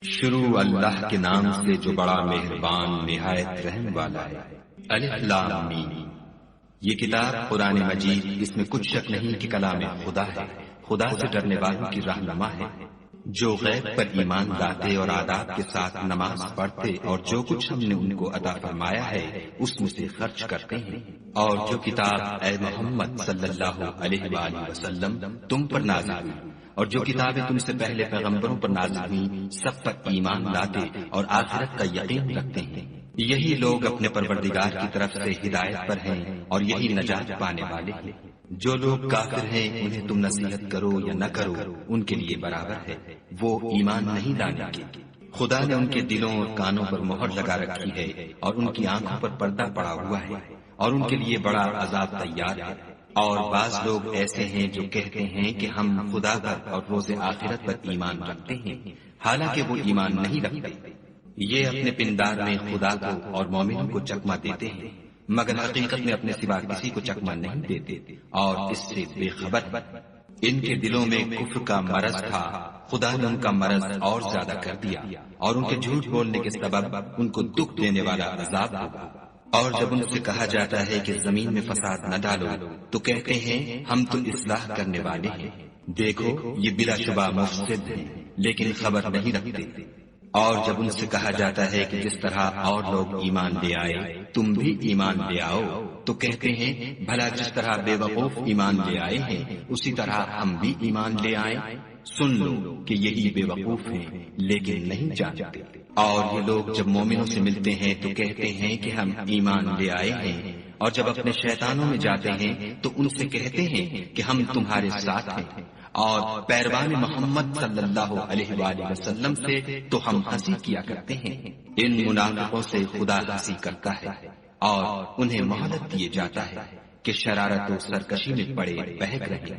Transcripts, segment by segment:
شروع اللہ کے نام سے جو بڑا مہربان نہایت رحم والا ہے۔ الف لام میم۔ یہ کتاب قرآن مجید، اس میں کچھ شک نہیں کہ کلام خدا ہے، خدا سے ڈرنے والوں کی رہنما ہے، جو غیب پر ایمان لاتے اور آداب کے ساتھ نماز پڑھتے اور جو کچھ ہم نے ان کو عطا فرمایا ہے اس میں سے خرچ کرتے ہیں، اور جو کتاب اے محمد صلی اللہ علیہ وآلہ وسلم تم پر نازل ہوئی اور جو کتابیں تم سے پہلے پیغمبروں پر نازل ہوئیں سب پر ایمان لاتے اور آخرت کا یقین رکھتے ہیں، یہی لوگ اپنے پروردگار کی طرف سے ہدایت پر ہیں اور یہی نجات پانے والے ہیں۔ جو لوگ کافر ہیں انہیں تم نصیحت کرو یا نہ کرو ان کے لیے برابر ہے، وہ ایمان نہیں لانے گے۔ خدا نے ان کے دلوں اور کانوں پر مہر لگا رکھی ہے اور ان کی آنکھوں پر پردہ پڑا ہوا ہے اور ان کے لیے بڑا عذاب تیار ہے۔ اور بعض لوگ ایسے ہیں جو کہتے ہیں کہ ہم خدا پر اور روز آخرت پر ایمان رکھتے ہیں، حالانکہ وہ ایمان نہیں رکھتے۔ یہ اپنے پندار میں خدا کو اور مومنوں کو چکما دیتے ہیں، مگر حقیقت میں اپنے سوا کسی کو چکما نہیں دیتے اور اس سے بے خبر۔ ان کے دلوں میں کفر کا مرض تھا، خدا نے ان کا مرض اور زیادہ کر دیا اور ان کے جھوٹ بولنے کے سبب ان کو دکھ دینے والا عذاب ہوگا۔ اور جب ان سے کہا جاتا ہے کہ زمین میں فساد نہ ڈالو تو کہتے ہیں ہم تو اصلاح کرنے والے ہیں، دیکھو یہ بلا شبہ مفسد ہیں لیکن خبر نہیں رکھتے۔ اور جب ان سے کہا جاتا ہے کہ جس طرح اور لوگ ایمان لے آئے تم بھی ایمان لے آؤ تو کہتے ہیں بھلا جس طرح بے وقوف ایمان لے آئے ہیں اسی طرح ہم بھی ایمان لے آئیں۔ سن لو کہ یہی بے وقوف ہیں لیکن نہیں جانتے۔ اور یہ لوگ جب مومنوں سے ملتے ہیں تو کہتے ہیں کہ ہم ایمان لے آئے ہیں، اور جب اپنے شیطانوں میں جاتے ہیں تو ان سے کہتے ہیں کہ ہم تمہارے ساتھ ہیں، اور پیروان محمد صلی اللہ علیہ وآلہ وسلم سے تو ہم ہنسی کیا کرتے ہیں۔ ان منافقوں سے خدا ہنسی کرتا ہے اور انہیں مہلت دیے جاتا ہے کہ شرارت و سرکشی میں پڑے بہک رہے۔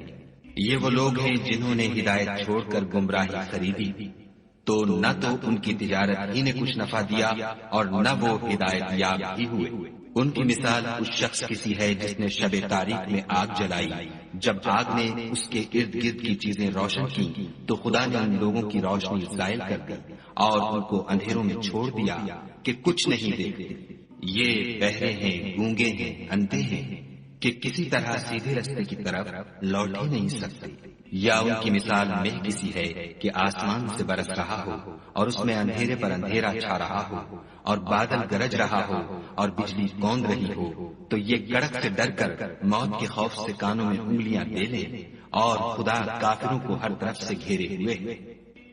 یہ وہ لوگ ہیں جنہوں نے ہدایت چھوڑ کر گمراہی خریدی، تو نہ تو ان کی تجارت ہی نے کچھ نفع دیا اور نہ وہ ہدایت یاب ہی ہوئے۔ ان کی مثال اس شخص کسی ہے جس نے شب تاریک میں آگ جلائی، جب آگ نے اس کے ارد گرد کی چیزیں روشن کی تو خدا نے ان لوگوں کی روشنی زائل کر دی اور ان کو اندھیروں میں چھوڑ دیا کہ کچھ نہیں دیکھتے۔ یہ بہرے ہیں، گونگے ہیں، اندھے ہیں کہ کسی طرح سیدھے راستے کی طرف لوٹ ہی نہیں سکتے۔ یا ان کی مثال میں کسی ہے کہ آسمان سے برس رہا ہو اور اس میں اندھیرے پر اندھیرا چھا رہا ہو اور بادل گرج رہا ہو اور بجلی کون رہی ہو، تو یہ کڑک سے ڈر کر موت کے خوف سے کانوں میں انگلیاں دے لے، اور خدا کافروں کو ہر طرف سے گھیرے ہوئے ہے۔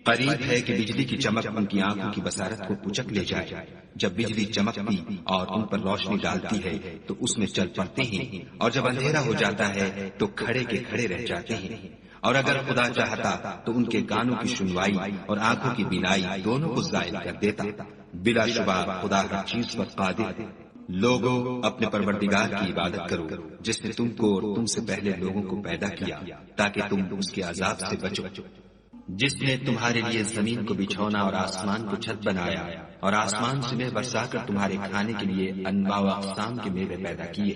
قریب ہے کہ بجلی کی چمک ان کی آنکھوں کی بصارت کو کچک لے جائے۔ جب بجلی چمکتی اور ان پر روشنی ڈالتی ہے تو اس میں چل پڑتے ہیں، اور جب اندھیرا ہو جاتا ہے تو کھڑے کے کھڑے رہ جاتے ہیں۔ اور اگر خدا چاہتا تو ان کے کانوں کی سنوائی اور آنکھوں کی بینائی دونوں کو زائل کر دیتا۔ بلا شبہ خدا ہر چیز پر قادر ہے۔ لوگوں اپنے پروردگار کی عبادت کرو جس نے تم کو اور تم سے پہلے لوگوں کو پیدا کیا تاکہ تم اس کے عذاب سے بچو، جس نے تمہارے لیے زمین کو بچھونا اور آسمان کو چھت بنایا اور آسمان سے میوہ برسا کر تمہارے کھانے کے لیے انواع و اقسام کے میوے پیدا کیے۔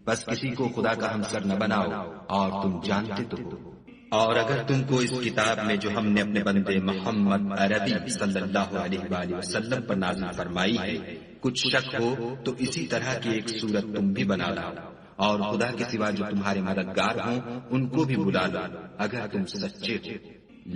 بس کسی کو خدا کا ہمسر نہ بناؤ اور تم جانتے تو ہو۔ اور اگر تم کو اس کتاب میں جو ہم نے اپنے بندے محمد عربی صلی اللہ علیہ وآلہ وسلم پر نازل فرمائی ہے کچھ شک ہو تو اسی طرح کی ایک صورت تم بھی بنا لاؤ، اور خدا کے سوا جو تمہارے مددگار ہوں ان کو بھی بلا لو اگر تم سچے ہو۔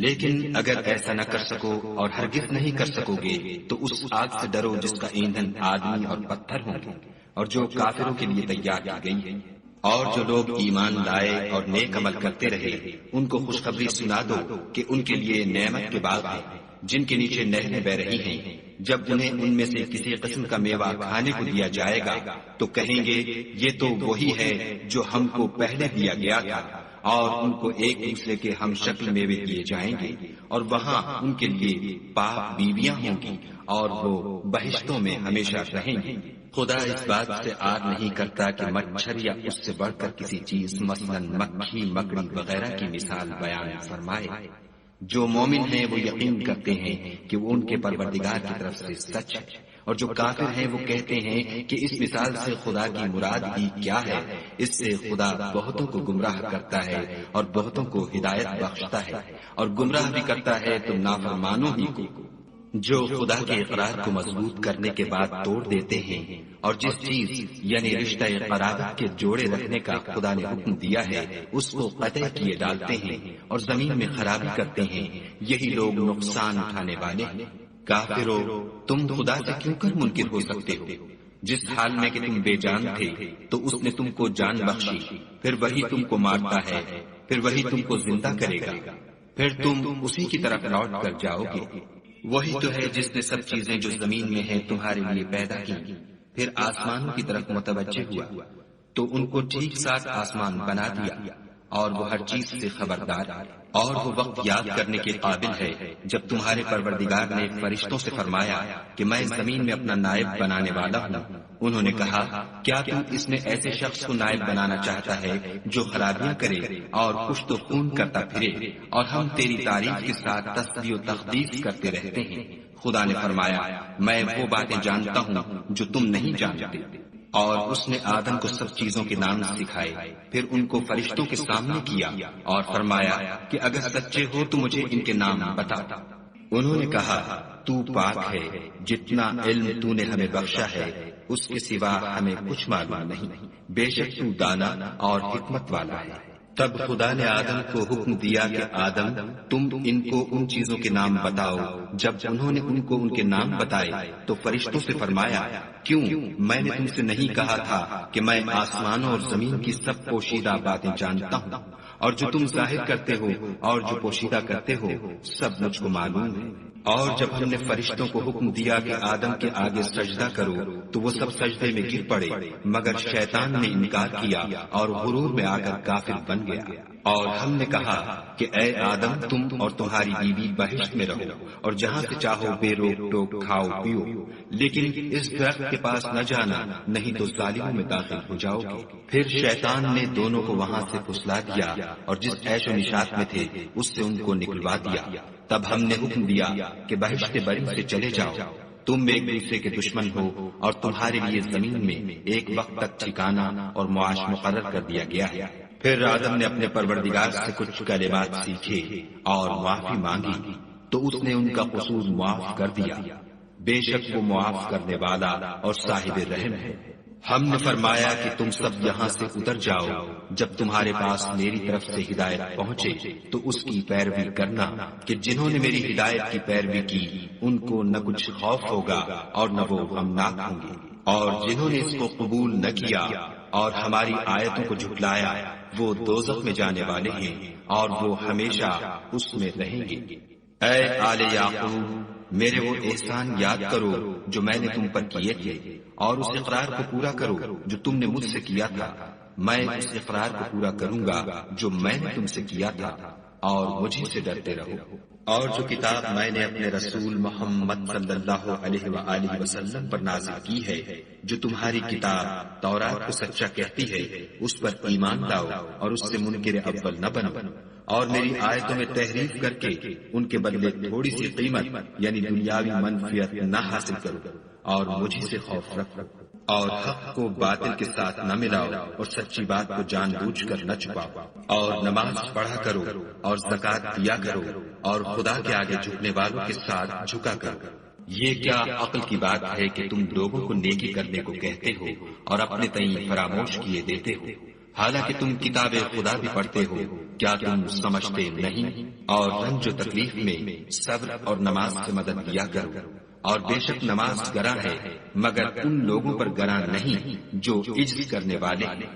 لیکن اگر ایسا نہ کر سکو اور ہرگز نہیں کر سکو گے تو اس آگ سے ڈرو جس کا ایندھن آدمی اور پتھر ہوں گے اور جو کافروں کے لیے تیار کی گئی ہے۔ اور جو لوگ ایمان لائے اور نیک عمل کرتے رہے ان کو خوشخبری سنا دو کہ ان کے لیے نعمت کے باغ ہیں جن کے نیچے نہریں بہ رہی ہیں۔ جب انہیں ان میں سے کسی قسم کا میوہ کھانے کو دیا جائے گا تو کہیں گے یہ تو وہی ہے جو ہم کو پہلے دیا گیا تھا، اور ان کو ایک دوسرے کے ہم شکل میوے دیے جائیں گے اور وہاں ان کے لیے پاک بیویاں ہوں گی اور وہ بہشتوں میں ہمیشہ رہیں گے۔ خدا اس بات سے آر نہیں کرتا کہ مچھر یا اس سے بڑھ کر کسی چیز مثلا مکھی، مکڑی وغیرہ کی مثال بیان فرمائے۔ جو مومن ہیں وہ یقین کرتے ہیں کہ وہ ان کے پروردگار کی طرف سے سچ ہے، اور جو کافر ہیں وہ کہتے ہیں کہ اس مثال سے خدا کی مراد بھی کیا ہے۔ اس سے خدا بہتوں کو گمراہ کرتا ہے اور بہتوں کو ہدایت بخشتا ہے، اور گمراہ بھی کرتا ہے تو نافرمانوں ہی کو۔ جو خدا کے اقرار کو مضبوط کرنے کے بعد توڑ دیتے ہیں، اور جس چیز یعنی رشتہ قرابت کے جوڑے رکھنے کا خدا نے حکم دیا ہے اس کو قطع کیے ڈالتے ہیں اور زمین میں خرابی کرتے ہیں، یہی لوگ نقصان اٹھانے والے ہیں۔ کافرو، تم خدا سے کیوں کر منکر ہو سکتے ہو؟ جس حال میں کہ تم بے جان تھے تو اس نے تم کو جان بخشی، پھر وہی تم کو مارتا ہے، پھر وہی تم کو زندہ کرے گا، پھر تم اسی کی طرف لوٹ کر جاؤ گے۔ وہی تو ہے جس نے سب چیزیں جو زمین میں ہیں تمہارے لیے پیدا کی، پھر آسمانوں کی طرف متوجہ ہوا تو ان کو ٹھیک ساتھ آسمان بنا دیا، اور وہ ہر چیز سے خبردار ہے۔ اور وہ وقت یاد کرنے کے قابل ہے جب تمہارے پروردگار نے فرشتوں سے فرمایا کہ میں زمین میں اپنا نائب بنانے والا ہوں۔ انہوں نے کہا، کیا تو اس میں ایسے شخص کو نائب بنانا چاہتا ہے جو خرابیاں کرے اور کشت و خون کرتا پھرے، اور ہم تیری تعریف کے ساتھ تسبیح و تقدیس کرتے رہتے ہیں؟ خدا نے فرمایا، میں وہ باتیں جانتا ہوں جو تم نہیں جانتے۔ اور اس نے آدم کو سب چیزوں کے نام سکھائے، پھر ان کو فرشتوں کے سامنے کیا اور فرمایا کہ اگر سچے ہو تو مجھے ان کے نام بتا۔ انہوں نے کہا، تو پاک ہے، جتنا علم تو نے ہمیں بخشا ہے اس کے سوا ہمیں کچھ معلوم نہیں، بے شک تو دانا اور حکمت والا ہے۔ تب خدا نے آدم کو حکم دیا کہ آدم، تم ان کو ان چیزوں کے نام بتاؤ۔ جب انہوں نے ان کو ان کے نام بتائے تو فرشتوں سے فرمایا، کیوں میں نے تم سے نہیں کہا تھا کہ میں آسمانوں اور زمین کی سب پوشیدہ باتیں جانتا ہوں، اور جو تم ظاہر کرتے ہو اور جو پوشیدہ کرتے ہو سب مجھ کو معلوم ہے۔ اور جب ہم نے فرشتوں کو حکم دیا کہ آدم کے آگے سجدہ کرو تو وہ سب سجدے میں گر پڑے، مگر شیطان نے انکار کیا اور غرور میں آ کر کافر بن گیا۔ اور ہم نے کہا کہ اے آدم، تم اور تمہاری بیوی بہشت میں رہو اور جہاں سے چاہو بے روک ٹوک کھاؤ پیو، لیکن اس درخت کے پاس نہ جانا، نہیں تو ظالموں میں داخل ہو جاؤ گے۔ پھر شیطان نے دونوں کو وہاں سے پھسلا دیا اور جس عیش و نشاط میں تھے اس سے ان کو نکلوا دیا۔ تب ہم نے حکم دیا کہ بہشت بری سے چلے جاؤ، تم ایک دوسرے کے دشمن ہو، اور تمہارے لیے زمین میں ایک وقت تک ٹھکانہ اور معاش مقرر کر دیا گیا ہے۔ پھر آدم نے اپنے پروردگار سے کچھ کلمات سیکھے اور معافی مانگی تو اس نے ان کا قصور معاف کر دیا، بے شک وہ معاف کرنے والا اور صاحب رحم ہے۔ ہم نے فرمایا کہ تم سب یہاں سے اتر جاؤ، جب تمہارے پاس میری طرف سے ہدایت پہنچے تو اس کی پیروی کرنا، کہ جنہوں نے میری ہدایت کی پیروی کی ان کو نہ کچھ خوف ہوگا اور نہ وہ غمناک ہوں گے، اور جنہوں نے اس کو قبول نہ کیا اور ہماری آیتوں کو جھٹلایا وہ دوزخ میں جانے والے ہیں اور وہ ہمیشہ اس میں رہیں گے۔ اے آل یعقوب، میرے وہ احسان یاد کرو جو میں نے تم پر کیے تھے، اور اس اقرار کو پورا کرو جو تم نے مجھ سے کیا تھا۔ میں اس اقرار کو پورا کروں گا جو میں نے تم سے کیا تھا، اور مجھے سے ڈرتے رہو۔ اور جو کتاب میں نے اپنے رسول محمد صلی اللہ علیہ وآلہ وسلم پر نازل کی ہے، جو تمہاری کتاب تورات کو سچا کہتی ہے، اس پر ایمان لاؤ اور اس سے منکر اول نہ بنو، اور میری آیتوں میں تحریف کر کے ان کے بدلے تھوڑی سی قیمت یعنی دنیاوی منفعت نہ حاصل کرو، اور مجھے سے خوف رکھو، اور حق کو باطل کے ساتھ نہ ملاؤ اور سچی بات کو جان بوجھ کر نہ چھپاؤ، اور نماز پڑھا کرو اور زکوٰۃ دیا کرو، اور خدا کے آگے جھکنے والوں کے ساتھ جھکا کرو۔ یہ کیا عقل کی بات ہے کہ تم لوگوں کو نیکی کرنے کو کہتے ہو اور اپنے تئیں فراموش کیے دیتے ہو، حالانکہ تم کتاب خدا بھی پڑھتے ہو؟ کیا تم سمجھتے نہیں؟ اور رنج و تکلیف میں صبر اور نماز سے مدد لیا کرو، اور بے شک نماز گراں ہے مگر ان لوگوں پر گراں نہیں جو عجز کرنے والے ہیں،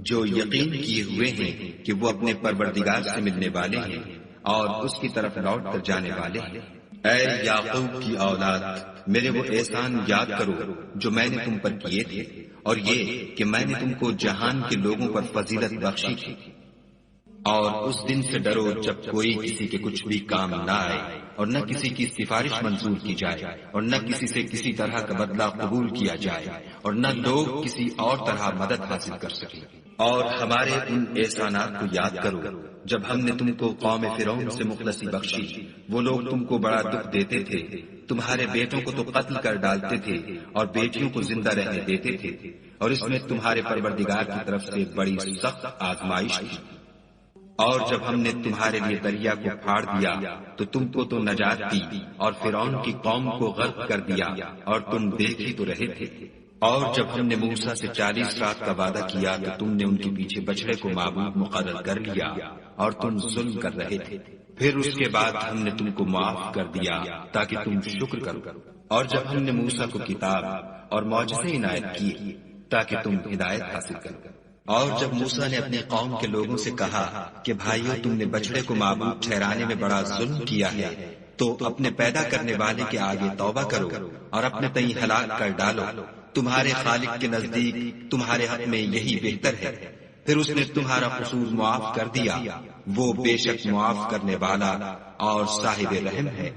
جو یقین کیے ہوئے ہیں کہ وہ اپنے پروردگار سے ملنے والے ہیں اور اس کی طرف لوٹ کر جانے والے ہیں۔ اے یعقوب کی اولاد، میرے وہ احسان یاد کرو جو میں نے تم پر کیے تھے، اور یہ کہ میں نے تم کو جہان کے لوگوں پر فضیلت بخشی تھی۔ اور اس دن سے ڈرو جب کوئی کسی کے کچھ بھی کام نہ آئے، اور نہ کسی کی سفارش منظور کی جائے، اور نہ کسی سے کسی طرح کا بدلہ قبول کیا جائے، اور نہ لوگ کسی اور طرح مدد حاصل کر سکیں۔ اور ہمارے ان احسانات کو یاد کرو جب ہم نے تم کو قوم فرعون سے مخلصی بخشی، وہ لوگ تم کو بڑا دکھ دیتے تھے، تمہارے بیٹوں کو تو قتل کر ڈالتے تھے اور بیٹیوں کو زندہ رہنے دیتے تھے، اور اس میں تمہارے پروردگار کی طرف سے بڑی سخت آزمائش تھی۔ اور جب ہم نے تمہارے لیے دریا کو پھاڑ دیا تو تم کو تو نجات دی اور فرعون کی قوم کو غرق کر دیا اور تم دیکھ ہی تو رہے تھے۔ اور جب ہم نے موسیٰ سے 40 رات کا وعدہ کیا تو تم نے ان کے پیچھے بچڑے کو معبود مقرر کر لیا اور تم ظلم کر رہے تھے۔ پھر اس کے بعد ہم نے تم کو معاف کر دیا تاکہ تم شکر کرو۔ اور جب ہم نے موسیٰ کو کتاب اور معجزے عنایت کیے تاکہ تم ہدایت حاصل کرو۔ اور جب موسیٰ نے اپنی قوم کے لوگوں سے کہا کہ بھائیو، تم نے بچڑے کو معبود ٹھہرانے میں بڑا ظلم کیا ہے، تو اپنے پیدا کرنے والے کے آگے توبہ کرو اور اپنے تئیں ہلاک کر ڈالو، تمہارے خالق کے نزدیک تمہارے حق میں یہی بہتر ہے۔ پھر اس نے تمہارا قصور معاف کر دیا، وہ بے شک معاف کرنے والا اور صاحب رحم ہے۔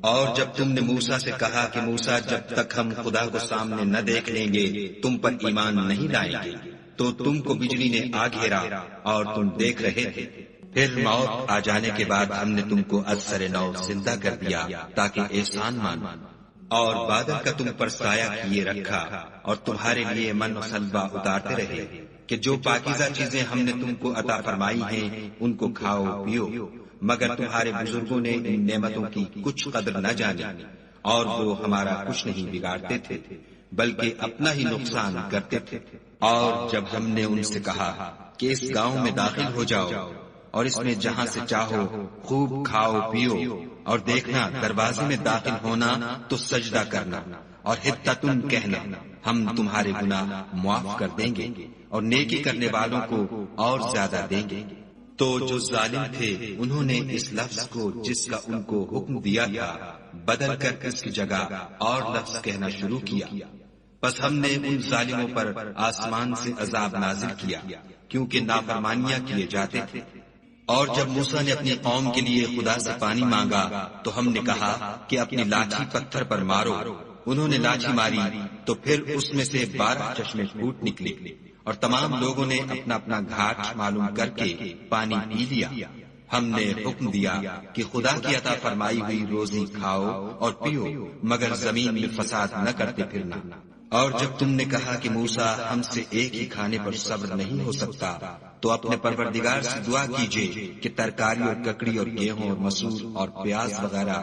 اور جب تم نے موسیٰ سے کہا کہ موسیٰ، جب تک ہم خدا کو سامنے نہ دیکھ لیں گے تم پر ایمان نہیں لائیں گے، تو تم کو بجلی نے آ گھیرا اور تم دیکھ رہے تھے۔ پھر موت آ جانے کے بعد ہم نے تم کو از سر نو زندہ کر دیا تاکہ احسان مانو، اور بادل کا تم پر سایہ کیے رکھا اور تمہارے لیے من و سلوہ اتارتے رہے کہ جو پاکیزہ چیزیں ہم نے تم کو عطا فرمائی ہیں ان کو کھاؤ پیو، مگر تمہارے بزرگوں نے ان نعمتوں کی کچھ قدر نہ جانی اور وہ ہمارا کچھ نہیں بگاڑتے تھے بلکہ اپنا ہی نقصان کرتے تھے۔ اور جب ہم نے ان سے کہا کہ اس گاؤں میں داخل ہو جاؤ اور اس میں جہاں سے چاہو خوب کھاؤ پیو، اور دیکھنا دروازے میں داخل ہونا تو سجدہ کرنا اور حطتن کہنا، ہم تمہارے گناہ معاف کر دیں گے اور نیکی کرنے والوں کو اور زیادہ دیں گے۔ تو جو ظالم تھے انہوں نے اس لفظ کو جس کا ان کو حکم دیا تھا بدل کر اس کی جگہ اور لفظ کہنا شروع کیا، پس ہم نے ان ظالموں پر آسمان سے عذاب نازل کیا کیونکہ نافرمانیاں کیے جاتے تھے۔ اور جب موسیٰ نے اپنی قوم کے لیے خدا سے پانی مانگا تو ہم نے کہا کہ اپنی لاٹھی پتھر پر مارو۔ انہوں نے لاٹھی ماری تو پھر اس میں سے 12 چشمے پھوٹ نکلے اور تمام لوگوں نے اپنا اپنا گھاٹ معلوم کر کے پانی پی لیا۔ ہم نے حکم دیا کہ خدا کی عطا فرمائی ہوئی روزی کھاؤ اور پیو، مگر زمین میں فساد نہ کرتے پھرنا۔ اور جب تم نے کہا کہ موسیٰ، ہم سے ایک ہی کھانے پر صبر نہیں ہو سکتا، تو اپنے پروردگار سے دعا کیجیے کہ ترکاری اور ککڑی اور گیہوں اور مسور اور پیاز وغیرہ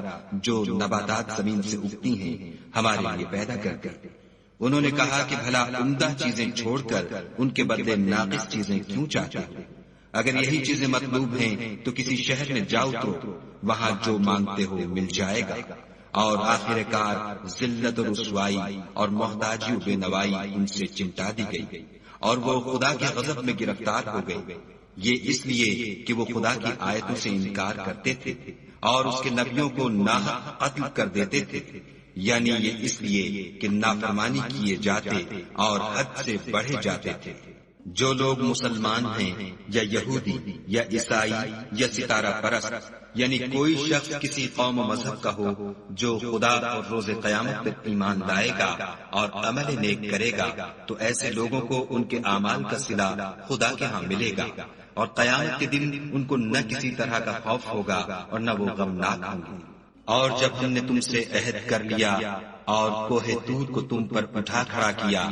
جو نباتات زمین سے اگتی ہیں ہمارے لیے پیدا کر دے۔ انہوں نے کہا کہ بھلا عمدہ چیزیں چھوڑ کر ان کے بدلے ناقص چیزیں کیوں چاہتے ہو؟ اگر یہی چیزیں مطلوب ہیں تو کسی شہر میں جاؤ تو وہاں جو مانگتے ہو مل جائے گا۔ اور آخر کار ذلت و رسوائی اور محتاجی و بے نوائی ان سے چمٹا دی گئی اور وہ خدا کے غضب میں گرفتار ہو گئے، یہ اس لیے کہ وہ خدا کی آیتوں سے انکار کرتے تھے اور اس کے نبیوں کو ناحق قتل کر دیتے تھے، یعنی یہ اس لیے کہ نافرمانی کیے جاتے اور حد سے بڑھے جاتے تھے۔ جو لوگ مسلمان ہیں یا یہودی یا عیسائی یا ستارہ پرست، یعنی کوئی شخص کسی قوم و مذہب کا ہو جو خدا اور روز قیامت پر ایمان لائے گا اور عمل نیک کرے گا، تو ایسے لوگوں کو ان کے اعمال کا صلہ خدا کے ہاں ملے گا، اور قیامت کے دن ان کو نہ کسی طرح کا خوف ہوگا اور نہ وہ غمناک ہوں گے۔ اور جب ہم نے تم سے عہد کر لیا اور کوہ طور کو تم پر اٹھا کھڑا کیا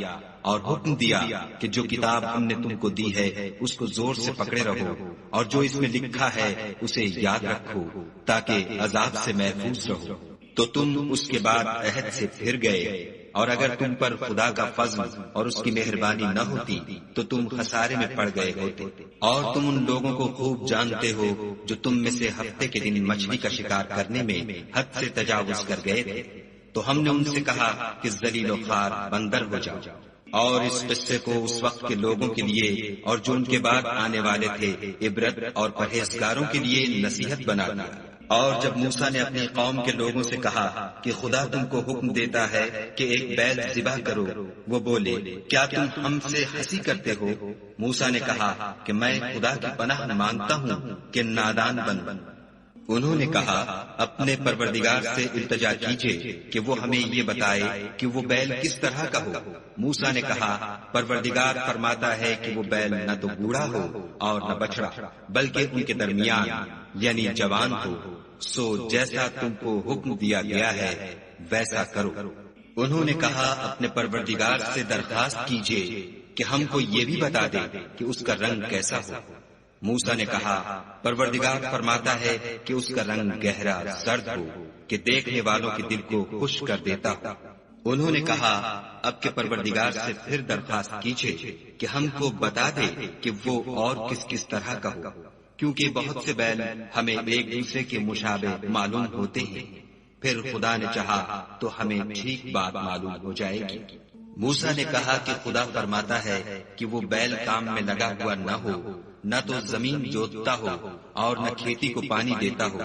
اور حکم دیا کہ جو کتاب ہم نے تم کو دی ہے اس کو زور سے پکڑے رہو اور جو اس میں لکھا ہے اسے یاد رکھو تاکہ عذاب سے محفوظ رہو، تو تم اس کے بعد عہد سے پھر گئے، اور اگر تم پر خدا کا فضل اور اس کی مہربانی نہ ہوتی تو تم خسارے میں پڑ گئے ہوتے۔ اور تم ان لوگوں کو خوب جانتے ہو جو تم میں سے ہفتے کے دن مچھلی کا شکار کرنے میں حد سے تجاوز کر گئے تھے، تو ہم نے ان سے کہا کہ ذلیل و خوار بندر ہو جاؤ، اور اس قصے کو اس وقت کے لوگوں کے لیے اور جو ان کے بعد آنے والے تھے عبرت اور پرہیزگاروں کے لیے نصیحت بنا دیا۔ اور جب موسیٰ نے اپنی قوم کے لوگوں سے کہا کہ خدا تم کو حکم دیتا ہے کہ ایک بیل ذبح کرو، وہ بولے کیا تم ہم سے ہنسی کرتے ہو؟ موسیٰ نے کہا کہ میں خدا کی پناہ مانگتا ہوں کہ نادان بن۔ انہوں نے کہا اپنے پروردگار سے التجا کیجیے کہ وہ ہمیں یہ بتائے کہ وہ بیل کس طرح کا ہو۔ موسیٰ نے کہا پروردگار فرماتا ہے کہ وہ بیل نہ تو بوڑھا ہو اور نہ بچڑا، بلکہ ان کے درمیان یعنی جوان ہو، سو جیسا تم کو حکم دیا گیا ہے ویسا کرو۔ انہوں نے کہا اپنے پروردگار سے درخواست کیجیے کہ ہم کو یہ بھی بتا دے کہ اس کا رنگ کیسا ہو۔ موسیٰ نے کہا پروردگار فرماتا ہے کہ اس کا رنگ گہرا زرد ہو کہ دیکھنے والوں کے دل کو خوش کر دیتا ہو۔ انہوں نے کہا اب کے پروردگار سے پھر درخواست کیجیے کہ ہم کو بتا دے کہ وہ اور کس کس طرح کا ہو، کیونکہ بہت سے بیل ہمیں ایک دوسرے کے مشابہ معلوم ہوتے ہیں۔ پھر خدا نے چاہا تو ہمیں ٹھیک بات معلوم ہو جائے گی۔ موسیٰ نے کہا کہ خدا فرماتا ہے کہ وہ بیل کام میں لگا ہوا نہ ہو، نہ تو زمین جوتتا ہو اور نہ کھیتی کو پانی دیتا ہو،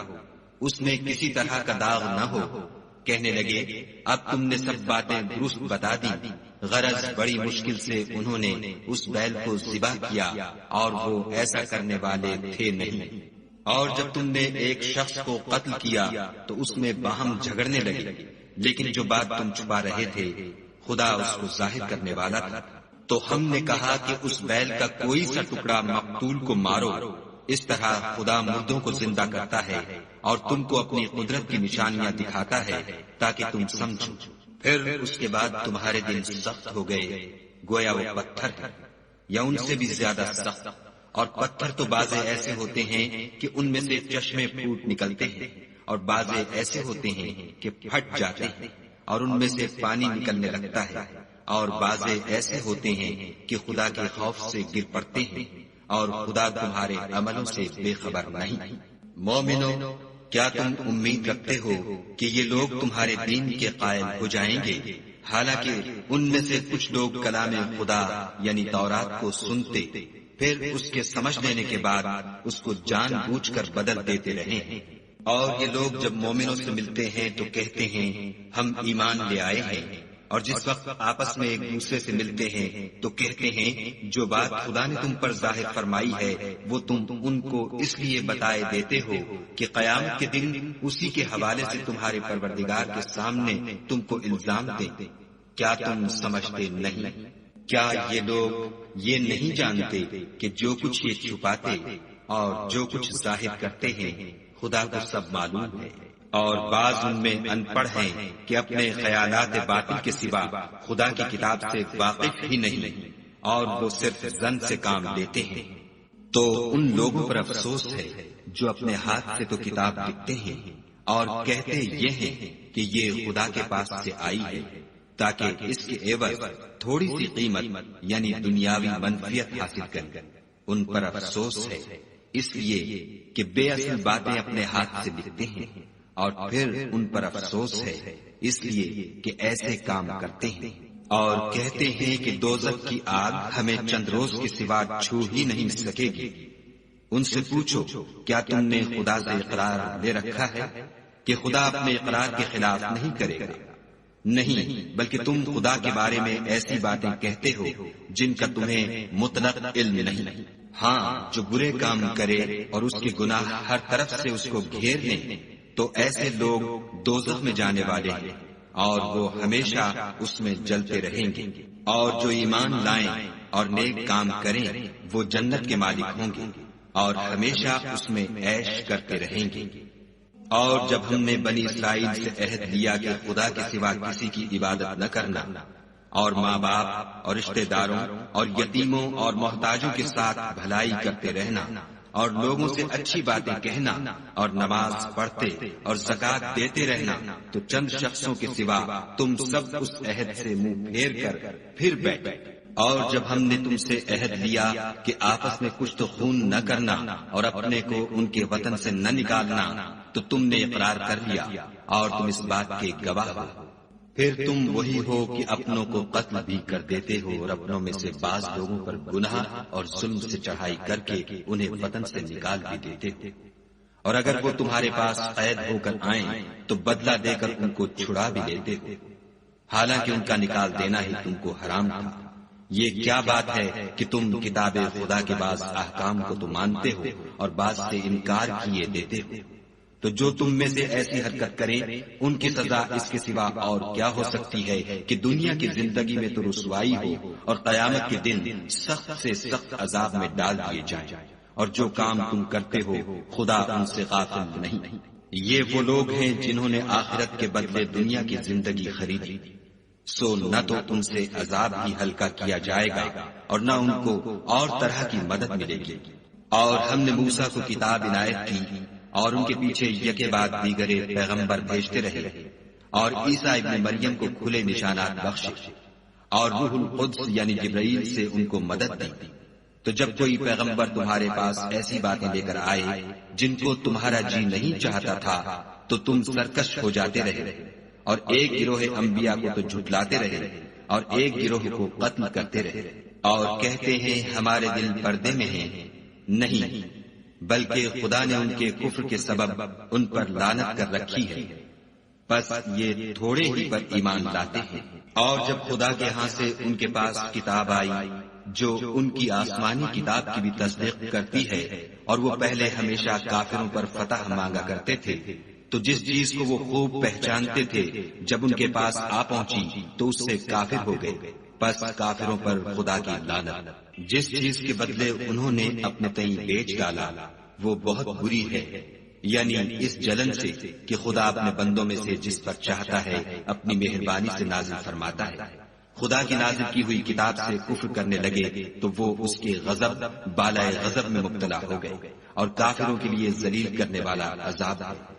اس میں کسی طرح کا داغ نہ ہو۔ کہنے لگے اب تم نے سب باتیں درست بتا دی۔ غرض بڑی مشکل سے انہوں نے اس بیل کو ذبح کیا اور وہ ایسا کرنے والے تھے نہیں۔ اور جب تم نے ایک شخص کو قتل کیا تو اس میں باہم جھگڑنے لگے، لیکن جو بات تم چھپا رہے تھے خدا اس کو ظاہر کرنے والا تھا۔ تو ہم نے کہا کہ اس بیل کا کوئی سا ٹکڑا مقتول کو مارو۔ اس طرح خدا مردوں کو زندہ کرتا ہے اور تم کو اپنی قدرت کی نشانیاں دکھاتا ہے تاکہ تم سمجھو۔ پھر اس کے بعد تمہارے دل سخت ہو گئے گویا وہ پتھر ہے یا ان سے بھی زیادہ سخت۔ اور پتھر تو بعضے ایسے ہوتے ہیں کہ ان میں سے چشمے پھوٹ نکلتے ہیں، اور بعضے ایسے ہوتے ہیں کہ پھٹ جاتے ہیں اور ان میں سے پانی نکلنے لگتا ہے، اور بعضے ایسے ہوتے ہیں کہ خدا کے خوف سے گر پڑتے ہیں، اور خدا تمہارے عملوں سے بے خبر نہیں۔ مومنو، کیا تم امید رکھتے ہو کہ یہ لوگ تمہارے دین کے قائل ہو جائیں گے؟ حالانکہ ان میں سے کچھ لوگ کلام خدا یعنی تورات کو سنتے، پھر اس کے سمجھ لینے کے بعد اس کو جان بوجھ کر بدل دیتے رہے ہیں۔ اور یہ لوگ جب مومنوں سے ملتے ہیں تو کہتے ہیں ہم ایمان لے آئے ہیں، اور جس وقت آپس میں ایک دوسرے سے ملتے ہیں تو کہتے ہیں جو بات خدا نے تم پر ظاہر فرمائی ہے وہ تم ان کو اس لیے بتائے دیتے ہو کہ قیامت کے دن اسی کے حوالے سے تمہارے پروردگار کے سامنے تم کو الزام دیں۔ کیا تم سمجھتے نہیں؟ کیا یہ لوگ یہ نہیں جانتے کہ جو کچھ یہ چھپاتے اور جو کچھ ظاہر کرتے ہیں خدا کو سب معلوم ہے؟ اور بعض ان میں ان پڑھ ہیں کہ اپنے خیالات باطل کے سوا خدا کی کتاب سے واقف ہی نہیں، اور وہ صرف ظن سے کام لیتے ہیں۔ تو ان لوگوں پر افسوس ہے جو اپنے ہاتھ سے تو کتاب لکھتے ہیں اور کہتے یہ ہیں کہ یہ خدا کے پاس سے آئی ہے تاکہ اس کے عوض تھوڑی سی قیمت یعنی دنیاوی منفیت حاصل کریں۔ ان پر افسوس ہے اس لیے کہ بے اصل باتیں اپنے ہاتھ سے لکھتے ہیں، اور پھر ان پر افسوس ہے اس لیے کہ ایسے کام کرتے ہیں، اور کہتے ہیں کہ دوزخ کی آگ ہمیں چند روز کے سوا چھو ہی نہیں سکے گی۔ ان سے پوچھو کیا تم نے خدا سے اقرار لے رکھا ہے کہ خدا اپنے اقرار کے خلاف نہیں کرے گا؟ نہیں، بلکہ تم خدا کے بارے میں ایسی باتیں کہتے ہو جن کا تمہیں مطلق علم نہیں۔ ہاں، جو برے کام کرے اور اس کے گناہ ہر طرف سے اس کو گھیر لیں تو ایسے لوگ دوزخ میں جانے والے ہیں اور وہ ہمیشہ اس میں جلتے رہیں گے۔ اور جو ایمان لائیں اور نیک کام کریں وہ جنت کے مالک ہوں گے اور ہمیشہ اس میں عیش کرتے رہیں گے۔ اور جب ہم نے بنی اسرائیل سے عہد لیا کہ خدا کے سوا کسی کی عبادت نہ کرنا، اور ماں باپ اور رشتہ داروں اور یتیموں اور محتاجوں کے ساتھ بھلائی کرتے رہنا، اور لوگوں سے اچھی باتیں کہنا، اور نماز پڑھتے اور زکوٰۃ دیتے رہنا، تو چند شخصوں کے سوا تم سب اس عہد سے منہ پھیر کر پھر بیٹھے۔ اور جب ہم نے تم سے عہد لیا کہ آپس میں کچھ تو خون نہ کرنا اور اپنے کو ان کے وطن سے نہ نکالنا، تو تم نے اقرار کر لیا اور تم اس بات کے گواہ ہو۔ پھر تم وہی ہو کہ اپنوں کو قتل بھی کر دیتے ہو اور اپنوں میں سے بعض لوگوں پر گناہ اور ظلم سے چڑھائی کر کے انہیں وطن سے نکال بھی دیتے ہو، اور اگر وہ تمہارے پاس قید ہو کر آئیں تو بدلہ دے کر ان کو چھڑا بھی لیتے ہو، حالانکہ ان کا نکال دینا ہی تم کو حرام تھا۔ یہ کیا بات ہے کہ تم کتاب خدا کے بعض احکام کو تو مانتے ہو اور بعض سے انکار کیے دیتے ہو؟ تو جو تم میں سے ایسی حرکت کریں ان کی سزا اس کے سوا اور کیا ہو سکتی ہے کہ دنیا کی زندگی میں تو رسوائی ہو اور قیامت کے دن سخت سے سخت عذاب میں ڈال دیے جائیں۔ اور جو کام تم کرتے ہو خدا ان سے غافل نہیں۔ یہ وہ لوگ ہیں جنہوں نے آخرت کے بدلے دنیا کی زندگی خریدی، سو نہ تو ان سے عذاب ہی ہلکا کیا جائے گا اور نہ ان کو اور طرح کی مدد ملے گی۔ اور ہم نے موسیٰ کو کتاب عنایت کی اور ان کے پیچھے یکے بعد دیگرے پیغمبر بھیجتے رہے، اور عیسیٰ ابن مریم کو کھلے نشانات بخشے، اور روح القدس یعنی جبرائیل سے ان کو مدد دی۔ تو جب کوئی پیغمبر تمہارے پاس ایسی باتیں لے کر آئے جن کو تمہارا جی نہیں چاہتا تھا تو تم سرکش ہو جاتے رہے، اور ایک گروہ انبیاء کو تو جھٹلاتے رہے اور ایک گروہ کو قتل کرتے رہے، اور کہتے ہیں ہمارے دل پردے میں ہیں، نہیں بلکہ خدا نے ان کے کفر کے سبب ان پر لعنت کر رکھی ہے، بس یہ تھوڑے ہی پر ایمان لاتے ہیں۔ اور جب خدا کے ہاں سے ان کے پاس کتاب آئی جو ان کی آسمانی کتاب کی بھی تصدیق کرتی ہے، اور وہ پہلے ہمیشہ کافروں پر فتح مانگا کرتے تھے، تو جس چیز کو وہ خوب پہچانتے تھے جب ان کے پاس آ پہنچی تو اس سے کافر ہو گئے، بس کافروں پر خدا کی لعنت۔ جس چیز کے بدلے انہوں نے اپنے تئیں بیچ ڈالا وہ بہت بری ہے، یعنی اس جلن سے کہ خدا اپنے بندوں میں سے جس پر چاہتا ہے اپنی مہربانی سے نازل فرماتا ہے۔ خدا کی نازل کی ہوئی کتاب سے کفر کرنے لگے تو وہ اس کے غضب بالائے غضب میں مبتلا ہو گئے، اور کافروں کے لیے ذلیل کرنے والا عذاب ہے۔